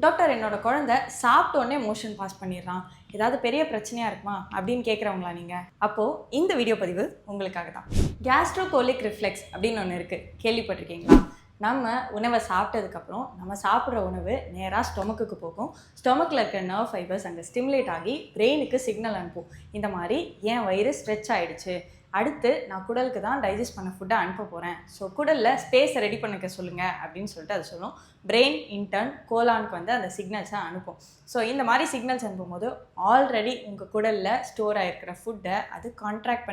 Doctor என்னோட குழந்தை சாப்பிட்ட உடனே மோஷன் பாஸ் பண்ணிடுறான், ஏதாவது பெரிய பிரச்சனையாக இருக்குமா அப்படின்னு கேட்குறவங்களா நீங்கள்? அப்போது இந்த வீடியோ பதிவு உங்களுக்காக தான். கேஸ்ட்ரோகோலிக் ரிஃப்ளெக்ஸ் அப்படின்னு ஒன்று இருக்குது, கேள்விப்பட்டிருக்கீங்களா? நம்ம உணவை சாப்பிட்டதுக்கப்புறம் நம்ம சாப்பிட்ற உணவு நேராக ஸ்டொமக்குக்கு போகும். ஸ்டொமக்கில் இருக்கிற நர்வ் ஃபைபர்ஸ் அங்கே ஸ்டிமுலேட் ஆகி பிரெயினுக்கு சிக்னல் அனுப்பும். இந்த மாதிரி என் வயிறு ஸ்ட்ரெச் ஆகிடுச்சு, அடுத்து நான் குடலுக்கு தான் டைஜஸ்ட் பண்ண ஃபுட்டை அனுப்ப போகிறேன், ஸோ குடலில் ஸ்பேஸை ரெடி பண்ணிக்க சொல்லுங்கள் அப்படின்னு சொல்லிட்டு அது சொல்லும். பிரெயின் இன்டர்ன் கோலானுக்கு வந்து அந்த சிக்னல்ஸை அனுப்பும். ஸோ இந்த மாதிரி சிக்னல்ஸ் அனுப்பும்போது ஆல்ரெடி உங்கள் குடலில் ஸ்டோர் ஆகிருக்கிற ஃபுட்டை அது கான்ட்ராக்ட்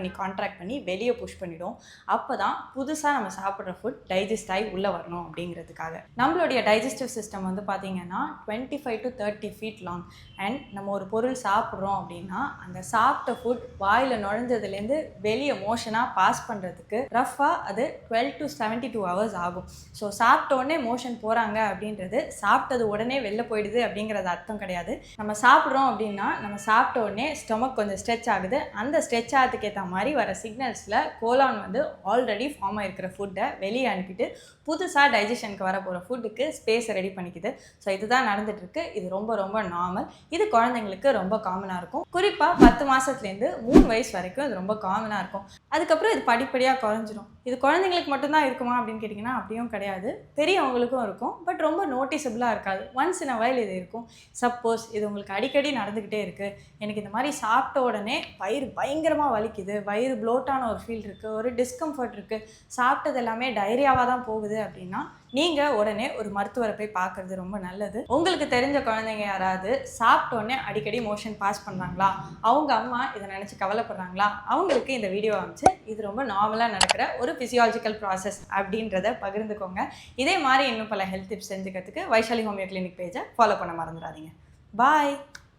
பண்ணி வெளியே புஷ் பண்ணிவிடும். அப்போ தான் புதுசாக நம்ம சாப்பிட்ற ஃபுட் டைஜஸ்ட் ஆகி உள்ளே வரணும் அப்படிங்கிறதுக்காக. நம்மளுடைய டைஜஸ்டிவ் சிஸ்டம் வந்து பார்த்திங்கன்னா 25 to 30 feet லாங். அண்ட் நம்ம ஒரு பொருள் சாப்பிட்றோம் அப்படின்னா அந்த சாப்பிட்ட ஃபுட் வாயில் நுழைஞ்சதுலேருந்து வெளியே மோஷனாக பாஸ் பண்ணுறதுக்கு ரஃபாக அது 12 to 72 hours ஆகும். ஸோ சாப்பிட்ட உடனே மோஷன் போகிறாங்க அப்படின்றது சாப்பிட்டது உடனே வெளில போயிடுது அப்படிங்கிறது அர்த்தம் கிடையாது. நம்ம சாப்பிட்றோம் அப்படின்னா நம்ம சாப்பிட்ட உடனே ஸ்டொமக் கொஞ்சம் ஸ்ட்ரெச் ஆகுது. அந்த ஸ்ட்ரெச் ஆகிறதுக்கு ஏற்ற மாதிரி வர சிக்னல்ஸில் கோலான் வந்து ஆல்ரெடி ஃபார்ம் ஆகிருக்கிற ஃபுட்டை வெளியே அனுப்பிட்டு புதுசாக டைஜஷனுக்கு வர போகிற ஃபுட்டுக்கு ஸ்பேஸை ரெடி பண்ணிக்குது. ஸோ இதுதான் நடந்துகிட்ருக்கு. இது ரொம்ப ரொம்ப நார்மல். இது குழந்தைங்களுக்கு ரொம்ப காமனாக இருக்கும். குறிப்பாக 10 மாதத்துலேருந்து 3 வயசு வரைக்கும் இது ரொம்ப காமனாக இருக்கும். அதுக்கப்புறம் இது படிப்படியாக குறைஞ்சிரும். இது குழந்தைங்களுக்கு மட்டும்தான் இருக்குமா அப்படின்னு கேட்டிங்கன்னா அப்படியும் கிடையாது, பெரியவங்களுக்கும் இருக்கும். பட் ரொம்ப நோட்டிசபிளாக இருக்காது. ஒன்ஸ் இன் அ வைல் இது இருக்கும். சப்போஸ் இது உங்களுக்கு அடிக்கடி நடந்துக்கிட்டே இருக்குது, எனக்கு இந்த மாதிரி சாப்பிட்ட உடனே வயிறு பயங்கரமாக வலிக்குது, வயிறு ப்ளோட்டான ஒரு ஃபீல் இருக்குது, ஒரு டிஸ்கம்ஃபர்ட் இருக்குது, சாப்பிட்டது எல்லாமே டைரியாவாக தான் போகுது அப்படின்னா நீங்கள் உடனே ஒரு மருத்துவரை போய் பார்க்குறது ரொம்ப நல்லது. உங்களுக்கு தெரிஞ்ச குழந்தைங்க யாராவது சாப்பிட்ட உடனே அடிக்கடி மோஷன் பாஸ் பண்ணுறாங்களா, அவங்க அம்மா இதை நினச்சி கவலைப்படுறாங்களா, அவங்களுக்கு இந்த வீடியோ அமைச்சு இது ரொம்ப நார்மலாக நடக்கிற ஒரு ஃபிசியாலஜிக்கல் ப்ராசஸ் அப்படின்றத பகிர்ந்துக்கோங்க. இதே மாதிரி இன்னும் பல ஹெல்த் டிப்ஸ் செஞ்சுக்கிறதுக்கு வைஷாலி ஹோமியோ கிளினிக் பேஜை ஃபாலோ பண்ண மறந்துடாதீங்க. பாய்.